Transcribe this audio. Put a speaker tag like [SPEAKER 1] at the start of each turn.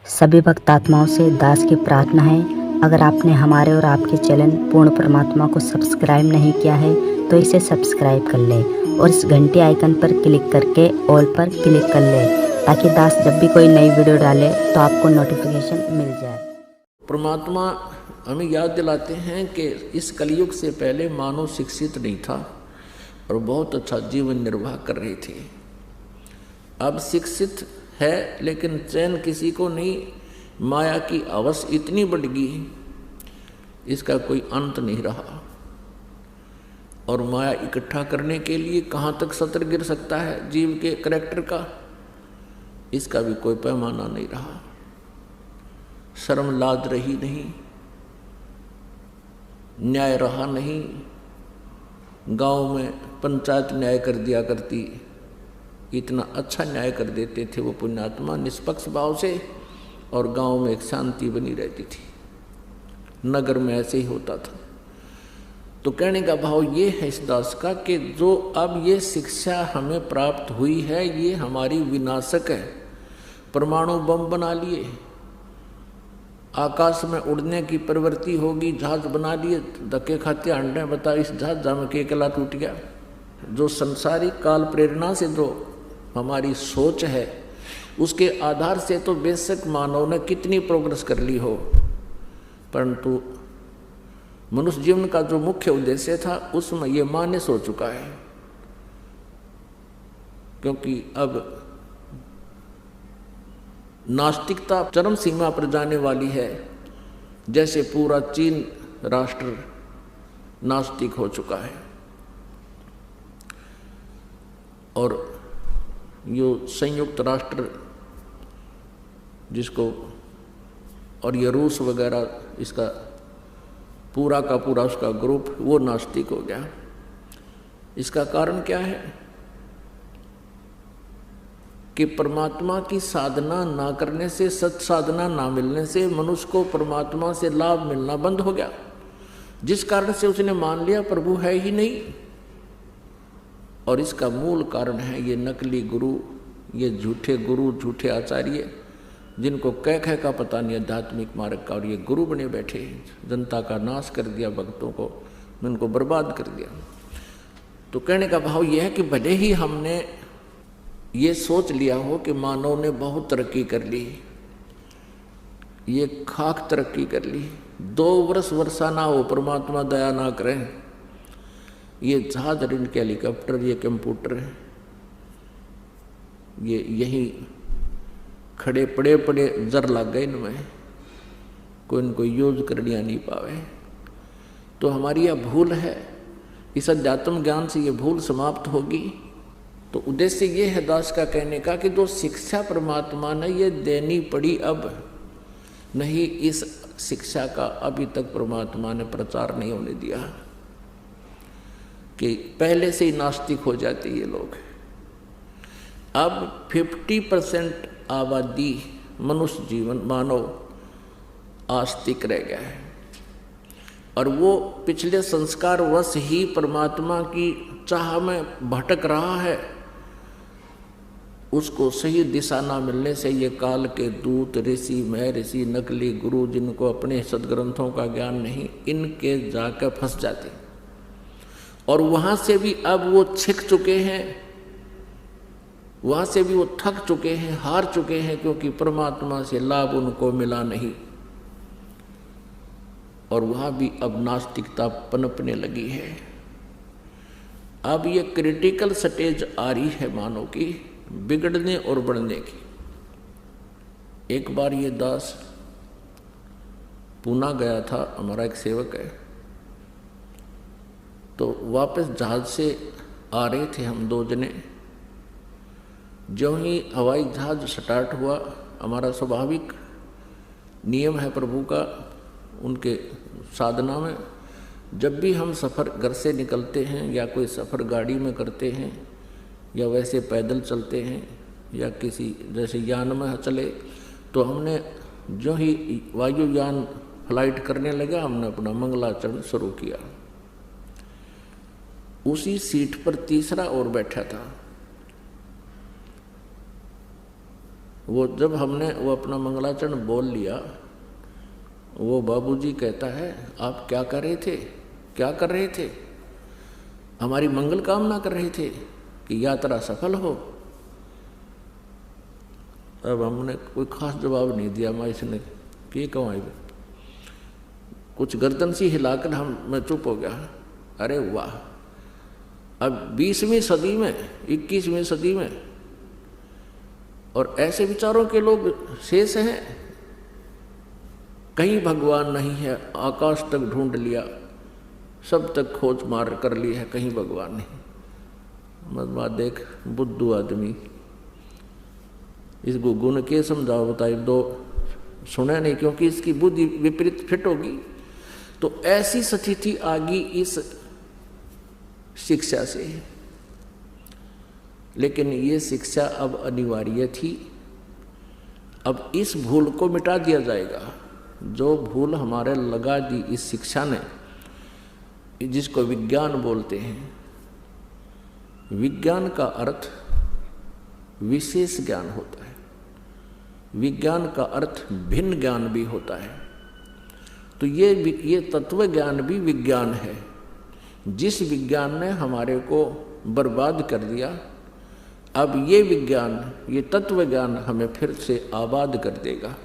[SPEAKER 1] सभी भक्तात्माओं से दास की प्रार्थना है, अगर आपने हमारे और आपके चैनल पूर्ण परमात्मा को सब्सक्राइब नहीं किया है तो इसे सब्सक्राइब कर लें और इस घंटी आइकन पर क्लिक करके ऑल पर क्लिक कर लें ताकि दास जब भी कोई नई वीडियो डाले तो आपको नोटिफिकेशन मिल जाए।
[SPEAKER 2] परमात्मा हमें याद दिलाते हैं कि इस कलयुग से पहले मानव शिक्षित नहीं था और बहुत अच्छा जीवन निर्वाह कर रहे थे। अब शिक्षित है लेकिन चैन किसी को नहीं, माया की हवस इतनी बढ़ गई, इसका कोई अंत नहीं रहा। और माया इकट्ठा करने के लिए कहाँ तक सतर गिर सकता है जीव के करैक्टर का, इसका भी कोई पैमाना नहीं रहा। शर्म लाज रही नहीं, न्याय रहा नहीं। गांव में पंचायत न्याय कर दिया करती, इतना अच्छा न्याय कर देते थे वो पुण्यात्मा निष्पक्ष भाव से, और गांव में एक शांति बनी रहती थी। नगर में ऐसे ही होता था। तो कहने का भाव ये है इस दास का कि जो अब ये शिक्षा हमें प्राप्त हुई है ये हमारी विनाशक है। परमाणु बम बना लिए, आकाश में उड़ने की प्रवृत्ति होगी, जहाज बना लिए, धक्के खाते अंडे बता इस जहाज जाम के अकेला टूट गया। जो संसारिक काल प्रेरणा से जो हमारी सोच है उसके आधार से तो बेशक मानव ने कितनी प्रोग्रेस कर ली हो, परंतु मनुष्य जीवन का जो मुख्य उद्देश्य था उसमें ये मान्य हो चुका है। क्योंकि अब नास्तिकता चरम सीमा पर जाने वाली है, जैसे पूरा चीन राष्ट्र नास्तिक हो चुका है। और यो संयुक्त राष्ट्र जिसको और ये रूस वगैरह इसका पूरा का पूरा उसका ग्रुप वो नास्तिक हो गया। इसका कारण क्या है कि परमात्मा की साधना ना करने से, सत साधना ना मिलने से मनुष्य को परमात्मा से लाभ मिलना बंद हो गया, जिस कारण से उसने मान लिया प्रभु है ही नहीं। और इसका मूल कारण है ये नकली गुरु, ये झूठे गुरु, झूठे आचार्य, जिनको कह का पता नहीं आध्यात्मिक मार्ग का, और ये गुरु बने बैठे, जनता का नाश कर दिया, भक्तों को उनको बर्बाद कर दिया। तो कहने का भाव यह है कि भले ही हमने ये सोच लिया हो कि मानव ने बहुत तरक्की कर ली, ये खाक तरक्की कर ली, 2 वर्ष वर्षा ना हो परमात्मा दया ना करें, ये जहाज ऋण के हेलीकॉप्टर, ये कंप्यूटर, ये यहीं खड़े पड़े पड़े जर लग गए इनमें, कोई इनको यूज कर लिया नहीं पावे। तो हमारी यह भूल है, इस अध्यात्म ज्ञान से ये भूल समाप्त होगी। तो उद्देश्य ये है दास का कहने का कि जो शिक्षा परमात्मा ने ये देनी पड़ी, अब नहीं इस शिक्षा का अभी तक परमात्मा ने प्रचार नहीं होने दिया, कि पहले से ही नास्तिक हो जाते ये लोग। अब 50% आबादी मनुष्य जीवन मानव आस्तिक रह गया है, और वो पिछले संस्कार वश ही परमात्मा की चाह में भटक रहा है। उसको सही दिशा ना मिलने से ये काल के दूत, ऋषि, महर्षि, नकली गुरु, जिनको अपने सदग्रंथों का ज्ञान नहीं, इनके जाकर फंस जाते, और वहाँ से भी अब वो छिक चुके हैं, वहाँ से भी वो थक चुके हैं, हार चुके हैं, क्योंकि परमात्मा से लाभ उनको मिला नहीं। और वहाँ भी अब नास्तिकता पनपने लगी है। अब ये क्रिटिकल स्टेज आ रही है मानव की बिगड़ने और बढ़ने की। एक बार ये दास पूना गया था, हमारा एक सेवक है, तो वापस जहाज से आ रहे थे हम 2 जने। जो ही हवाई जहाज स्टार्ट हुआ, हमारा स्वाभाविक नियम है प्रभु का, उनके साधना में, जब भी हम सफ़र घर से निकलते हैं या कोई सफ़र गाड़ी में करते हैं या वैसे पैदल चलते हैं या किसी जैसे यान में चले, तो हमने जो ही वायुयान फ्लाइट करने लगा, हमने अपना मंगलाचरण शुरू किया। उसी सीट पर तीसरा और बैठा था, वो जब हमने वो अपना मंगलाचरण बोल लिया, वो बाबूजी कहता है आप क्या कर रहे थे, क्या कर रहे थे? हमारी मंगल कामना कर रहे थे कि यात्रा सफल हो। अब हमने कोई खास जवाब नहीं दिया। मैं इसने कि कहूँ, कुछ गर्दन सी हिलाकर मैं चुप हो गया। अरे वाह, अब 20वीं सदी में, 21वीं सदी में और ऐसे विचारों के लोग शेष हैं। कहीं भगवान नहीं है, आकाश तक ढूंढ लिया, सब तक खोज मार कर ली है, कहीं भगवान नहीं। मजमा देख बुद्धू आदमी, इस गुग्गू ने क्या समझाओ बताइए? दो सुने नहीं, क्योंकि इसकी बुद्धि विपरीत फिट होगी। तो ऐसी स्थिति आ गई इस शिक्षा से। लेकिन ये शिक्षा अब अनिवार्य थी। अब इस भूल को मिटा दिया जाएगा, जो भूल हमारे लगा दी इस शिक्षा ने, जिसको विज्ञान बोलते हैं। विज्ञान का अर्थ विशेष ज्ञान होता है, विज्ञान का अर्थ भिन्न ज्ञान भी होता है। तो ये तत्व ज्ञान भी विज्ञान है। जिस विज्ञान ने हमारे को बर्बाद कर दिया, अब ये विज्ञान, ये तत्व ज्ञान हमें फिर से आबाद कर देगा।